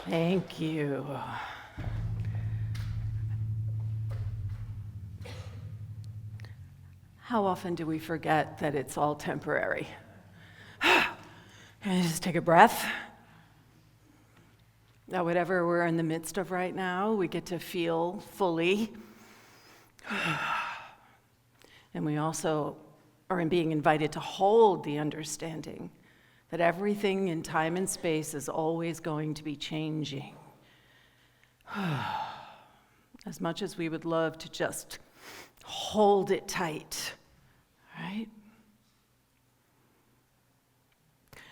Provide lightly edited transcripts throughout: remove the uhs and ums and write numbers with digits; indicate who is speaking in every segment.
Speaker 1: Thank you. How often do we forget that it's all temporary? Can I just take a breath? That whatever we're in the midst of right now, we get to feel fully. And we also are being invited to hold the understanding that everything in time and space is always going to be changing. As much as we would love to just hold it tight, right?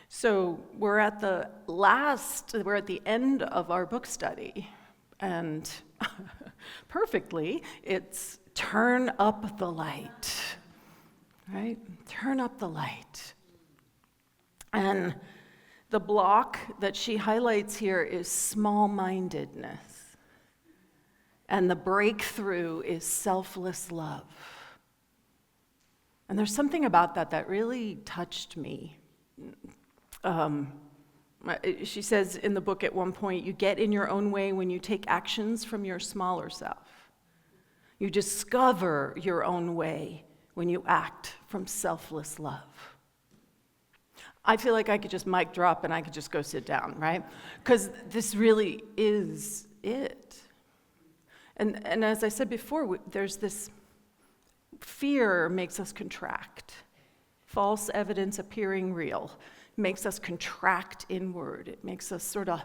Speaker 1: So we're at the end of our book study, and perfectly, it's turn up the light, right? Turn up the light. And the block that she highlights here is small-mindedness. And the breakthrough is selfless love. And there's something about that really touched me. She says in the book at one point, you get in your own way when you take actions from your smaller self. You discover your own way when you act from selfless love. I feel like I could just mic drop and I could just go sit down, right? Because this really is it. And as I said before, there's this fear makes us contract. False evidence appearing real makes us contract inward. It makes us sort of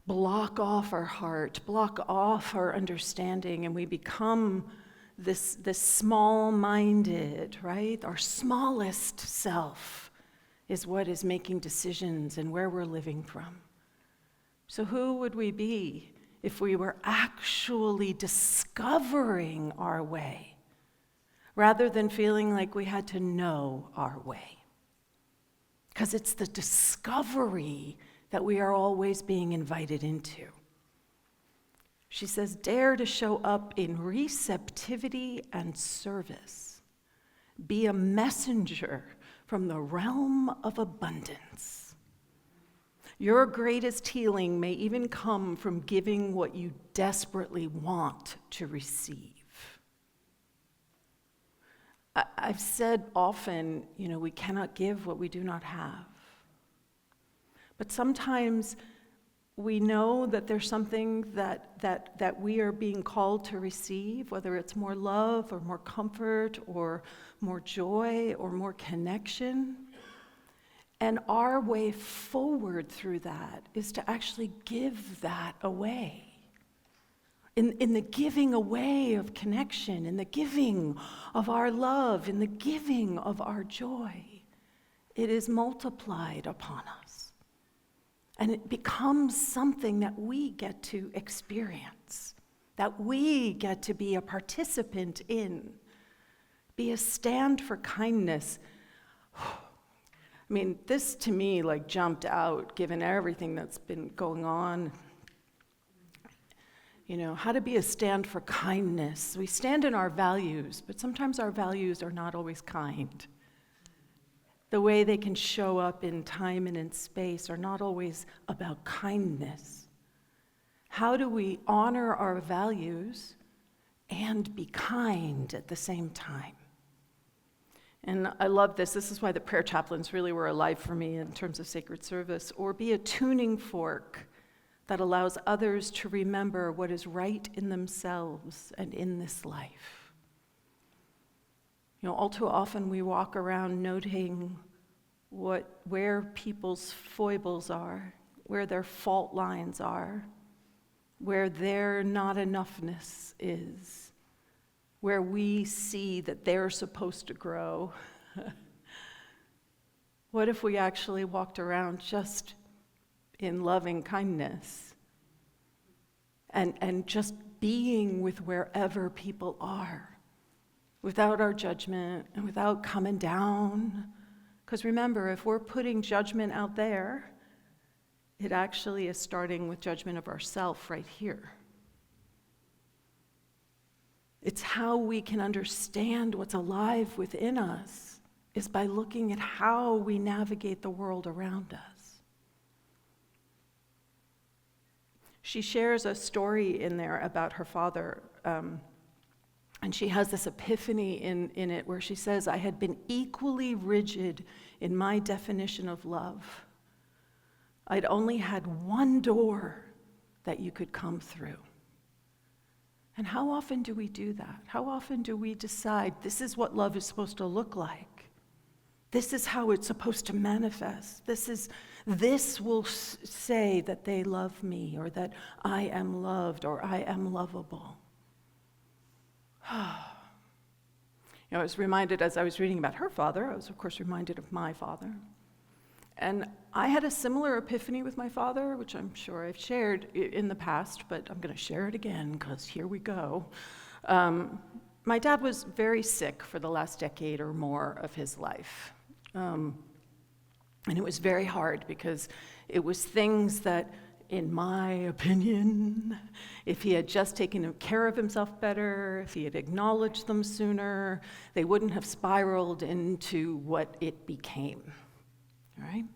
Speaker 1: block off our heart, block off our understanding, and we become this small-minded, right? Our smallest self is what is making decisions and where we're living from. So who would we be if we were actually discovering our way rather than feeling like we had to know our way? Because it's the discovery that we are always being invited into. She says, dare to show up in receptivity and service. Be a messenger from the realm of abundance. Your greatest healing may even come from giving what you desperately want to receive. I've said often, we cannot give what we do not have. But sometimes we know that there's something that we are being called to receive, whether it's more love or more comfort or more joy or more connection. And our way forward through that is to actually give that away. In the giving away of connection, in the giving of our love, in the giving of our joy, it is multiplied upon us. And it becomes something that we get to experience, that we get to be a participant in, be a stand for kindness. This to me jumped out, given everything that's been going on. How to be a stand for kindness. We stand in our values, but sometimes our values are not always kind. The way they can show up in time and in space are not always about kindness. How do we honor our values and be kind at the same time? And I love this. This is why the prayer chaplains really were alive for me in terms of sacred service. Or be a tuning fork that allows others to remember what is right in themselves and in this life. All too often we walk around noting where people's foibles are, where their fault lines are, where their not enoughness is, where we see that they're supposed to grow. What if we actually walked around just in loving kindness and just being with wherever people are, without our judgment and without coming down? Because remember, if we're putting judgment out there, it actually is starting with judgment of ourselves right here. It's how we can understand what's alive within us is by looking at how we navigate the world around us. She shares a story in there about her father, and she has this epiphany in it where she says, I had been equally rigid in my definition of love. I'd only had one door that you could come through. And how often do we do that? How often do we decide this is what love is supposed to look like? This is how it's supposed to manifest. This will say that they love me, or that I am loved, or I am lovable. I was reminded, as I was reading about her father, I was of course reminded of my father. And I had a similar epiphany with my father, which I'm sure I've shared in the past, but I'm going to share it again because here we go. My dad was very sick for the last decade or more of his life. And it was very hard because it was things that, in my opinion, if he had just taken care of himself better, if he had acknowledged them sooner, they wouldn't have spiraled into what it became. Right?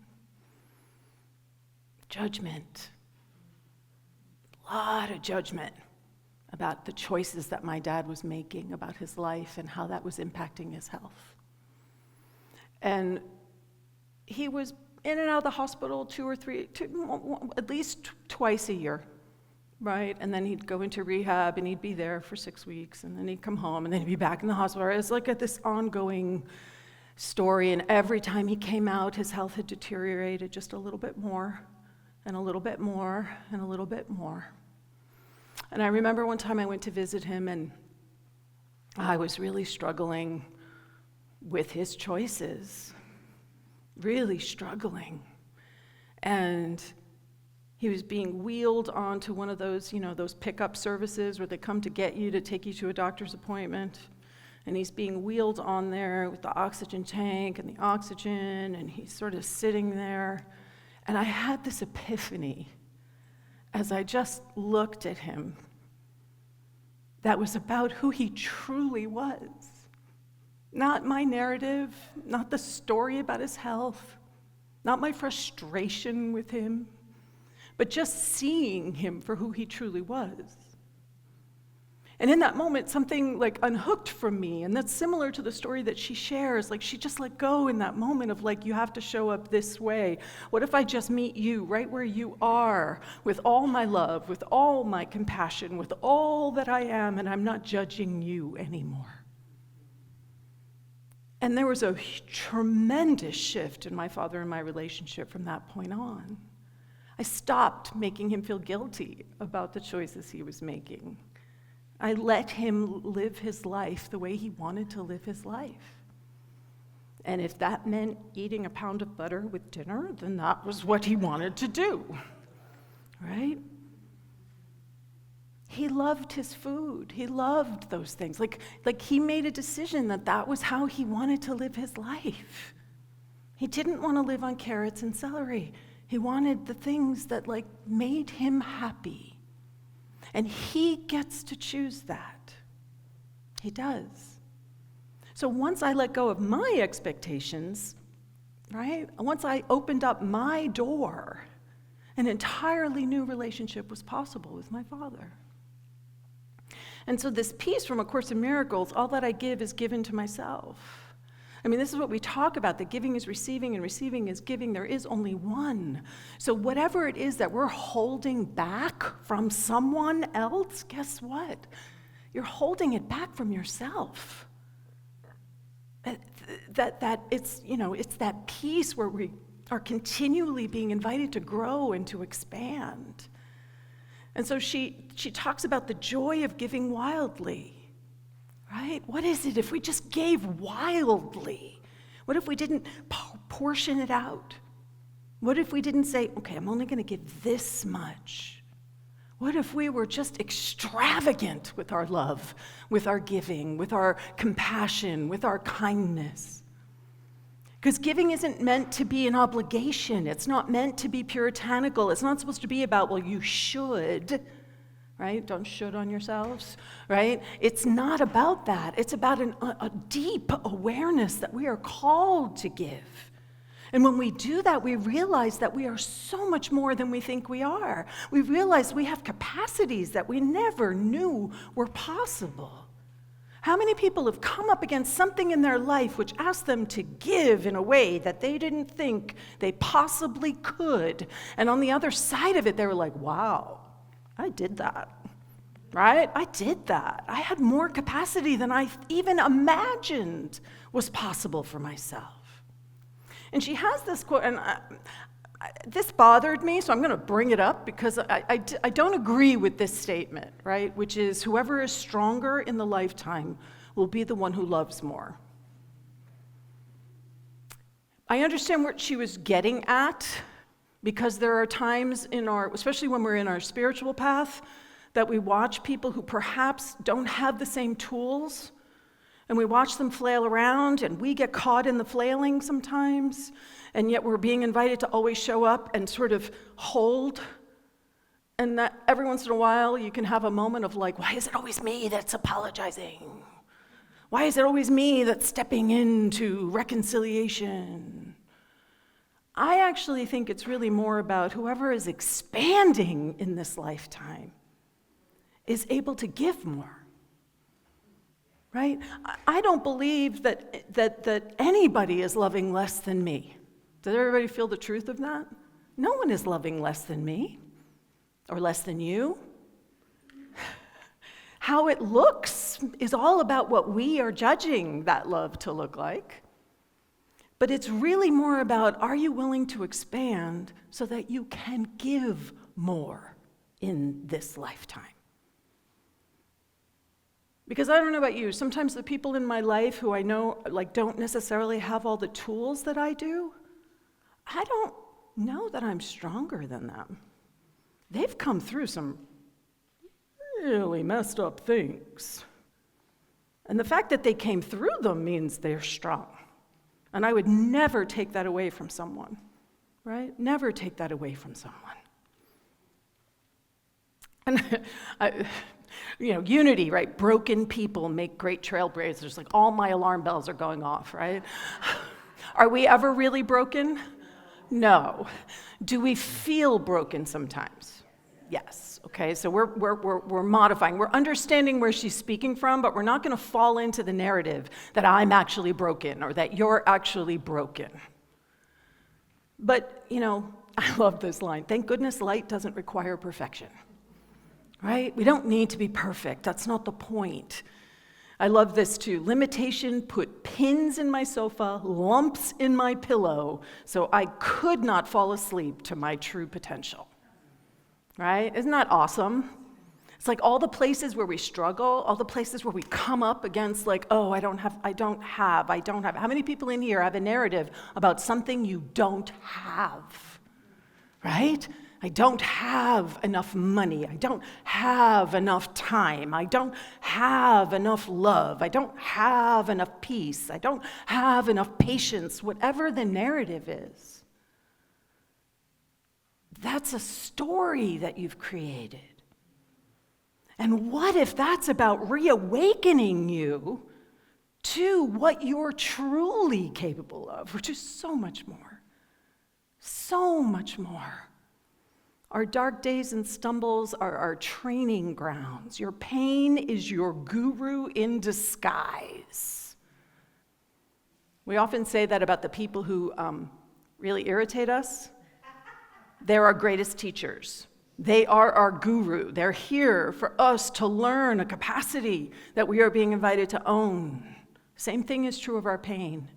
Speaker 1: Judgment. A lot of judgment about the choices that my dad was making about his life and how that was impacting his health. And he was in and out of the hospital at least twice a year, right? And then he'd go into rehab and he'd be there for 6 weeks, and then he'd come home and then he'd be back in the hospital. It was like this ongoing story, and every time he came out, his health had deteriorated just a little bit more, and a little bit more, and a little bit more. And I remember one time I went to visit him, and I was really struggling with his choices, really struggling. And he was being wheeled onto one of those, those pickup services where they come to get you to take you to a doctor's appointment. And he's being wheeled on there with the oxygen tank and the oxygen, and he's sort of sitting there. And I had this epiphany as I just looked at him that was about who he truly was. Not my narrative, not the story about his health, not my frustration with him, but just seeing him for who he truly was. And in that moment, something unhooked from me, and that's similar to the story that she shares. She just let go in that moment of you have to show up this way. What if I just meet you right where you are, with all my love, with all my compassion, with all that I am, and I'm not judging you anymore. And there was a tremendous shift in my father and my relationship from that point on. I stopped making him feel guilty about the choices he was making. I let him live his life the way he wanted to live his life. And if that meant eating a pound of butter with dinner, then that was what he wanted to do, right? He loved his food. He loved those things. He made a decision that was how he wanted to live his life. He didn't want to live on carrots and celery. He wanted the things that made him happy. And he gets to choose that. He does. So once I let go of my expectations, right? Once I opened up my door, an entirely new relationship was possible with my father. And so this piece from A Course in Miracles, all that I give is given to myself. This is what we talk about, that giving is receiving and receiving is giving. There is only one. So whatever it is that we're holding back from someone else, guess what? You're holding it back from yourself. That it's that piece where we are continually being invited to grow and to expand. And so she talks about the joy of giving wildly. Right? What is it if we just gave wildly? What if we didn't portion it out? What if we didn't say, okay, I'm only going to give this much? What if we were just extravagant with our love, with our giving, with our compassion, with our kindness? Because giving isn't meant to be an obligation. It's not meant to be puritanical. It's not supposed to be about, well, you should. Right? Don't should on yourselves, right? It's not about that. It's about a deep awareness that we are called to give. And when we do that, we realize that we are so much more than we think we are. We realize we have capacities that we never knew were possible. How many people have come up against something in their life which asked them to give in a way that they didn't think they possibly could? And on the other side of it, they were like, wow, I did that, right? I did that. I had more capacity than I even imagined was possible for myself. And she has this quote, and this bothered me, so I'm going to bring it up because I don't agree with this statement, right? Which is, whoever is stronger in the lifetime will be the one who loves more. I understand what she was getting at, because there are times in our, especially when we're in our spiritual path, that we watch people who perhaps don't have the same tools, and we watch them flail around, and we get caught in the flailing sometimes, and yet we're being invited to always show up and sort of hold. And that every once in a while you can have a moment of like, why is it always me that's apologizing? Why is it always me that's stepping into reconciliation? I actually think it's really more about whoever is expanding in this lifetime is able to give more. Right? I don't believe that anybody is loving less than me. Does everybody feel the truth of that? No one is loving less than me or less than you. How it looks is all about what we are judging that love to look like. But it's really more about, are you willing to expand so that you can give more in this lifetime? Because I don't know about you, sometimes the people in my life who I know don't necessarily have all the tools that I do, I don't know that I'm stronger than them. They've come through some really messed up things. And the fact that they came through them means they're strong. And I would never take that away from someone, right? Never take that away from someone. And unity, right? Broken people make great trailblazers. Like, all my alarm bells are going off, right? Are we ever really broken? No. Do we feel broken sometimes? Yes. Okay, so we're modifying. We're understanding where she's speaking from, but we're not going to fall into the narrative that I'm actually broken or that you're actually broken. But, I love this line. Thank goodness light doesn't require perfection. Right? We don't need to be perfect. That's not the point. I love this too. Limitation put pins in my sofa, lumps in my pillow, so I could not fall asleep to my true potential. Right? Isn't that awesome? It's like all the places where we struggle, all the places where we come up against I don't have. How many people in here have a narrative about something you don't have? Right? I don't have enough money. I don't have enough time. I don't have enough love. I don't have enough peace. I don't have enough patience. Whatever the narrative is, that's a story that you've created. And what if that's about reawakening you to what you're truly capable of, which is so much more. So much more. Our dark days and stumbles are our training grounds. Your pain is your guru in disguise. We often say that about the people who really irritate us. They're our greatest teachers. They are our guru. They're here for us to learn a capacity that we are being invited to own. Same thing is true of our pain.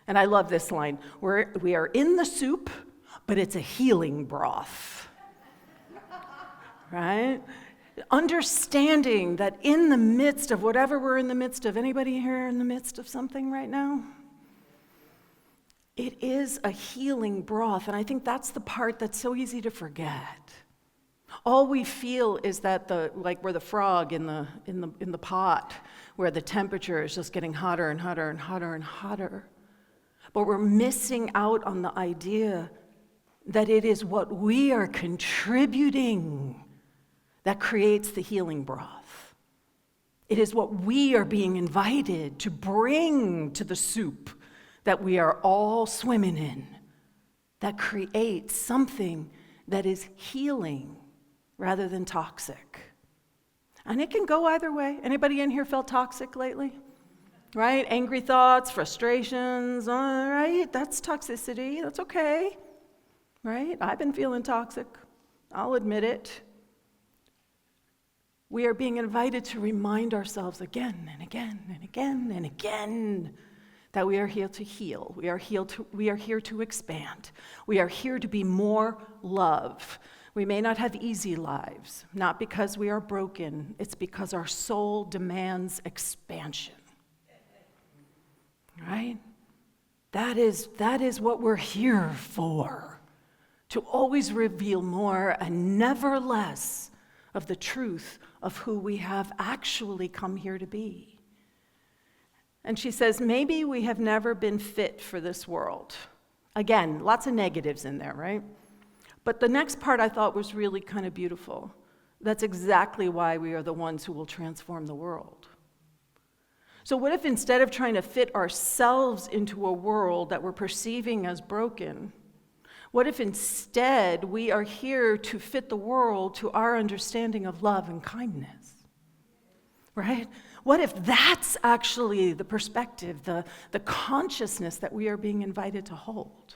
Speaker 1: And I love this line. We are in the soup, but it's a healing broth. Right? Understanding that in the midst of whatever we're in the midst of, anybody here in the midst of something right now? It is a healing broth, and I think that's the part that's so easy to forget. All we feel is that we're the frog in the pot, where the temperature is just getting hotter and hotter and hotter and hotter. But we're missing out on the idea that it is what we are contributing that creates the healing broth. It is what we are being invited to bring to the soup that we are all swimming in that creates something that is healing rather than toxic. And it can go either way. Anybody in here felt toxic lately? Right? Angry thoughts, frustrations, all right? That's toxicity. That's okay. Right? I've been feeling toxic. I'll admit it. We are being invited to remind ourselves again and again and again and again that we are here to heal. We are here to expand. We are here to be more love. We may not have easy lives, not because we are broken. It's because our soul demands expansion. Right? That is what we're here for. To always reveal more and never less of the truth of who we have actually come here to be. And she says, maybe we have never been fit for this world. Again, lots of negatives in there, right? But the next part I thought was really kind of beautiful. That's exactly why we are the ones who will transform the world. So what if instead of trying to fit ourselves into a world that we're perceiving as broken, what if instead we are here to fit the world to our understanding of love and kindness? Right? What if that's actually the perspective, the consciousness that we are being invited to hold?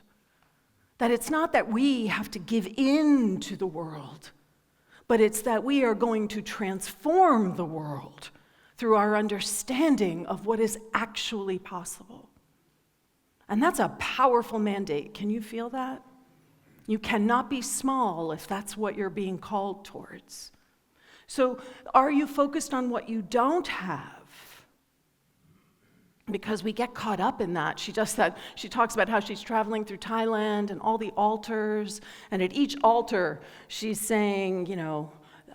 Speaker 1: That it's not that we have to give in to the world, but it's that we are going to transform the world through our understanding of what is actually possible. And that's a powerful mandate. Can you feel that? You cannot be small if that's what you're being called towards. So are you focused on what you don't have? Because we get caught up in that. She does that. She talks about how she's traveling through Thailand and all the altars. And at each altar, she's saying,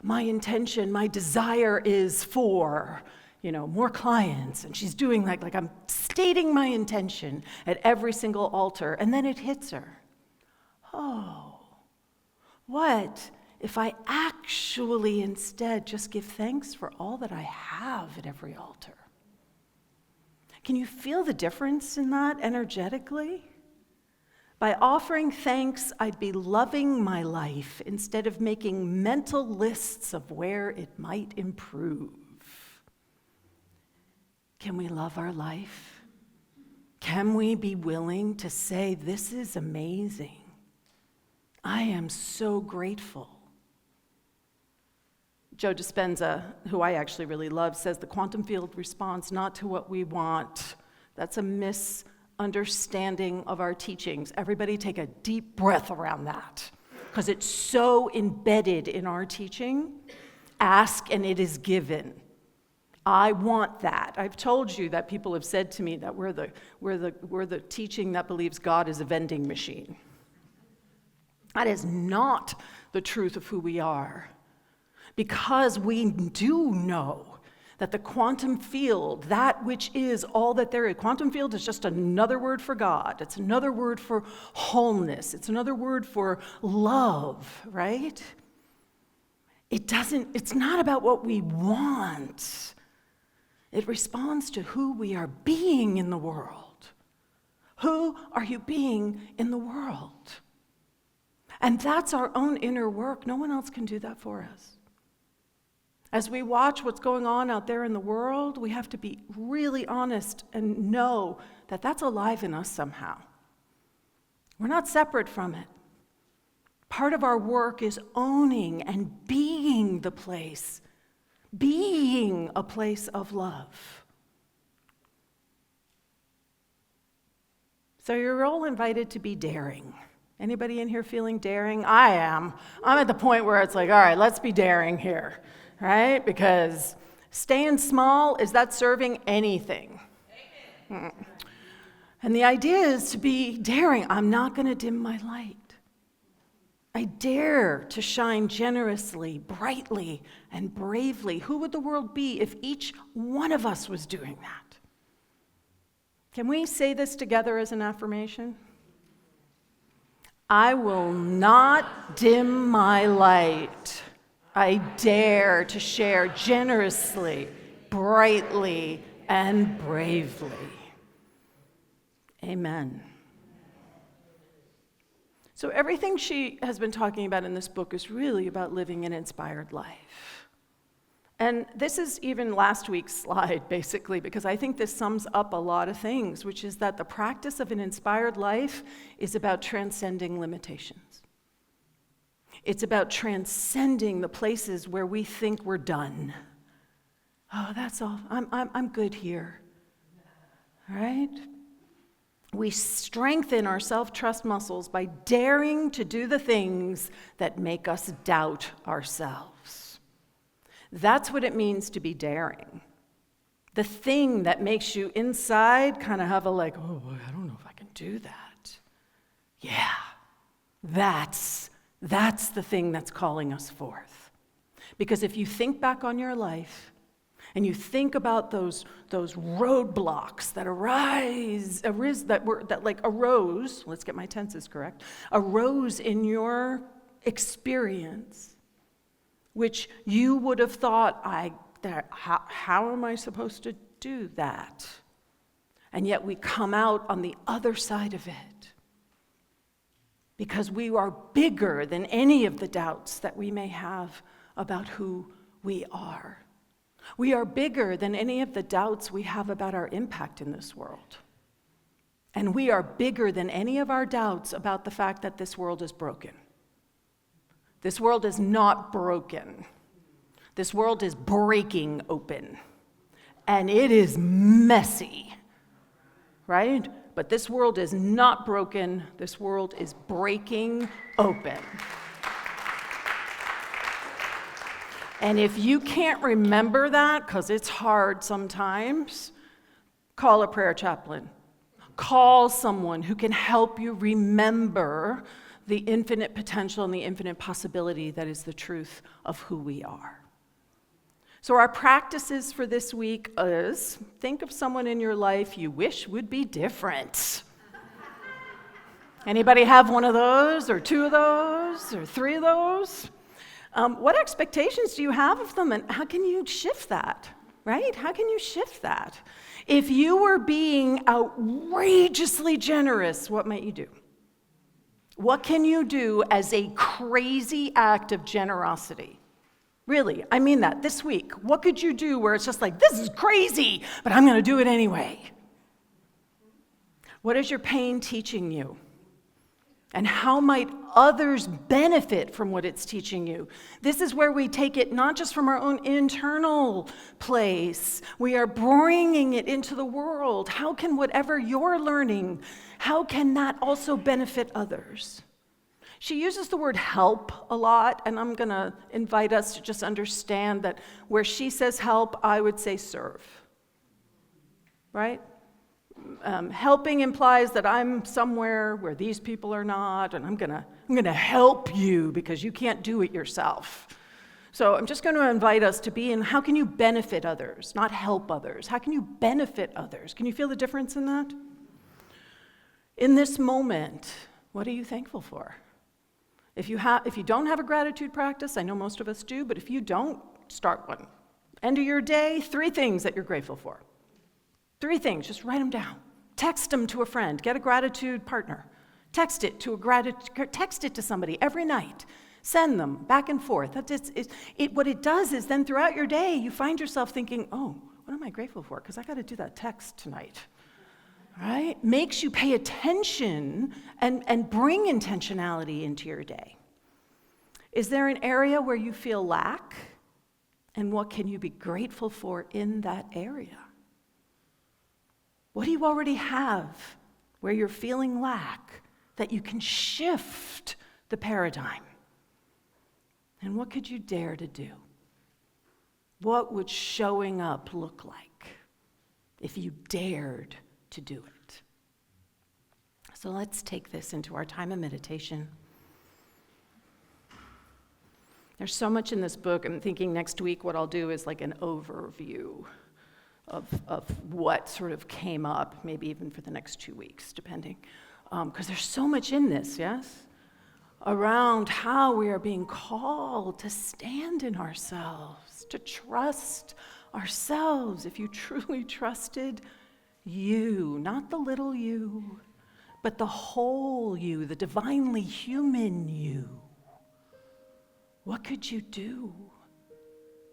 Speaker 1: my intention, my desire is for, more clients. And she's doing like I'm stating my intention at every single altar. And then it hits her. Oh, what if I actually instead just give thanks for all that I have at every altar? Can you feel the difference in that energetically? By offering thanks, I'd be loving my life instead of making mental lists of where it might improve. Can we love our life? Can we be willing to say, this is amazing? I am so grateful. Joe Dispenza, who I actually really love, says the quantum field responds not to what we want. That's a misunderstanding of our teachings. Everybody take a deep breath around that, because it's so embedded in our teaching. Ask and it is given. I want that. I've told you that people have said to me that we're the teaching that believes God is a vending machine. That is not the truth of who we are. Because we do know that the quantum field, that which is all that there is, quantum field is just another word for God. It's another word for wholeness. It's another word for love, right? It's not about what we want. It responds to who we are being in the world. Who are you being in the world? And that's our own inner work. No one else can do that for us. As we watch what's going on out there in the world, we have to be really honest and know that that's alive in us somehow. We're not separate from it. Part of our work is owning and being the place, being a place of love. So you're all invited to be daring. Anybody in here feeling daring? I am. I'm at the point where it's like, all right, let's be daring here. Right? Because staying small, is that serving anything? And the idea is to be daring. I'm not going to dim my light. I dare to shine generously, brightly, and bravely. Who would the world be if each one of us was doing that? Can we say this together as an affirmation? I will not dim my light. I dare to share generously, brightly, and bravely. Amen. So everything she has been talking about in this book is really about living an inspired life. And this is even last week's slide, basically, because I think this sums up a lot of things, which is that the practice of an inspired life is about transcending limitations. It's about transcending the places where we think we're done. Oh, that's all. I'm good here. All right? We strengthen our self-trust muscles by daring to do the things that make us doubt ourselves. That's what it means to be daring. The thing that makes you inside kind of have a like, oh boy, I don't know if I can do that. Yeah, that's the thing that's calling us forth. Because if you think back on your life, and you think about those roadblocks that arose, let's get my tenses correct, arose in your experience, which you would have thought, how am I supposed to do that? And yet we come out on the other side of it because we are bigger than any of the doubts that we may have about who we are. We are bigger than any of the doubts we have about our impact in this world. And we are bigger than any of our doubts about the fact that this world is broken. This world is not broken. This world is breaking open. And it is messy, right? But this world is not broken. This world is breaking open. And if you can't remember that, because it's hard sometimes, call a prayer chaplain. Call someone who can help you remember the infinite potential and the infinite possibility that is the truth of who we are. So our practices for this week is, think of someone in your life you wish would be different. Anybody have one of those, or two of those, or three of those? What expectations do you have of them, and how can you shift that, right? How can you shift that? If you were being outrageously generous, what might you do? What can you do as a crazy act of generosity? Really, I mean that, this week. What could you do where it's just like, this is crazy, but I'm going to do it anyway? What is your pain teaching you? And how might others benefit from what it's teaching you? This is where we take it not just from our own internal place. We are bringing it into the world. How can whatever you're learning, how can that also benefit others? She uses the word help a lot, and I'm going to invite us to just understand that where she says help, I would say serve. Right? Helping implies that I'm somewhere where these people are not, and I'm gonna help you because you can't do it yourself. So I'm just going to invite us to be in how can you benefit others, not help others. How can you benefit others? Can you feel the difference in that? In this moment, what are you thankful for? If you don't have a gratitude practice, I know most of us do, but if you don't, start one. End of your day, 3 things that you're grateful for. 3 things, just write them down. Text them to a friend, get a gratitude partner. Text it to somebody every night. Send them back and forth. What it does is then throughout your day, you find yourself thinking, oh, what am I grateful for? Because I got to do that text tonight. Right? Makes you pay attention and bring intentionality into your day. Is there an area where you feel lack? And what can you be grateful for in that area? What do you already have where you're feeling lack that you can shift the paradigm? And what could you dare to do? What would showing up look like if you dared to do it? So let's take this into our time of meditation. There's so much in this book. I'm thinking next week what I'll do is like an overview of what sort of came up, maybe even for the next 2 weeks, depending. Because there's so much in this, yes? Around how we are being called to stand in ourselves, to trust ourselves. If you truly trusted you, not the little you, but the whole you, the divinely human you. What could you do?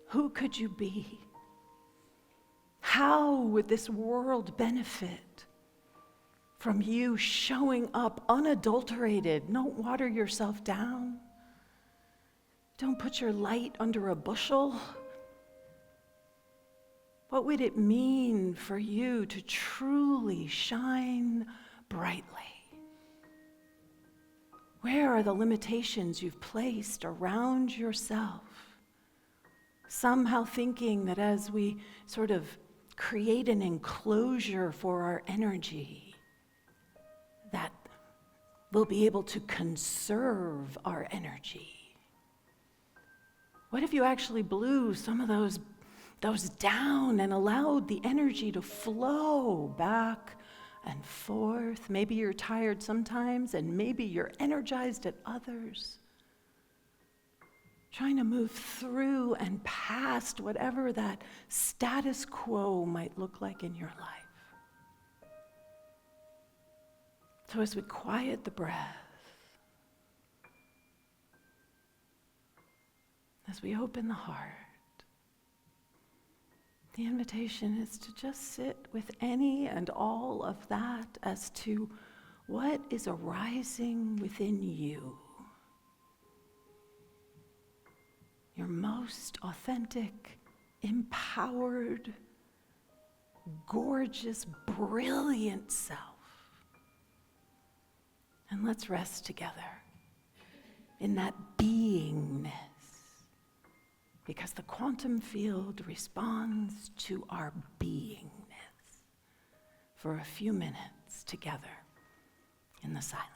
Speaker 1: Who could you be? How would this world benefit from you showing up unadulterated? Don't water yourself down. Don't put your light under a bushel. What would it mean for you to truly shine brightly? Where are the limitations you've placed around yourself? Somehow thinking that as we sort of create an enclosure for our energy, that we'll be able to conserve our energy. What if you actually blew some of those down and allowed the energy to flow back and forth? Maybe you're tired sometimes, and maybe you're energized at others. Trying to move through and past whatever that status quo might look like in your life. So as we quiet the breath, as we open the heart, the invitation is to just sit with any and all of that as to what is arising within you. Your most authentic, empowered, gorgeous, brilliant self. And let's rest together in that beingness, because the quantum field responds to our beingness for a few minutes together in the silence.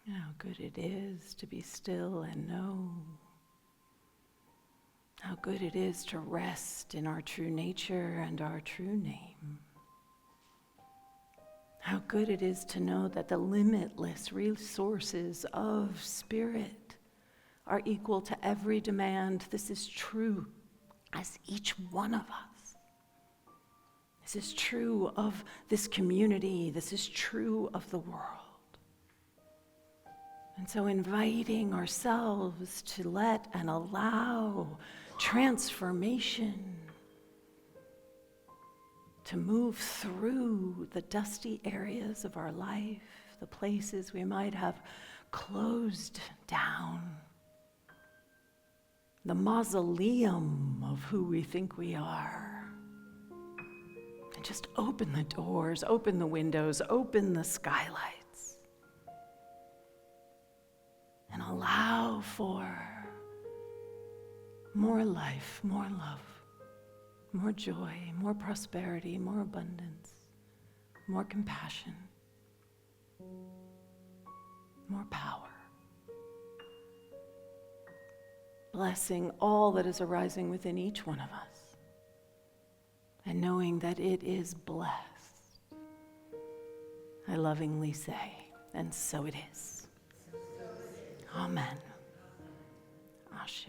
Speaker 1: How good it is to be still and know. How good it is to rest in our true nature and our true name. How good it is to know that the limitless resources of spirit are equal to every demand. This is true as each one of us. This is true of this community. This is true of the world. And so inviting ourselves to let and allow transformation to move through the dusty areas of our life, the places we might have closed down, the mausoleum of who we think we are. And just open the doors, open the windows, open the skylights. And allow for more life, more love, more joy, more prosperity, more abundance, more compassion, more power. Blessing all that is arising within each one of us, and knowing that it is blessed. I lovingly say, and so it is. Amen. Ashe.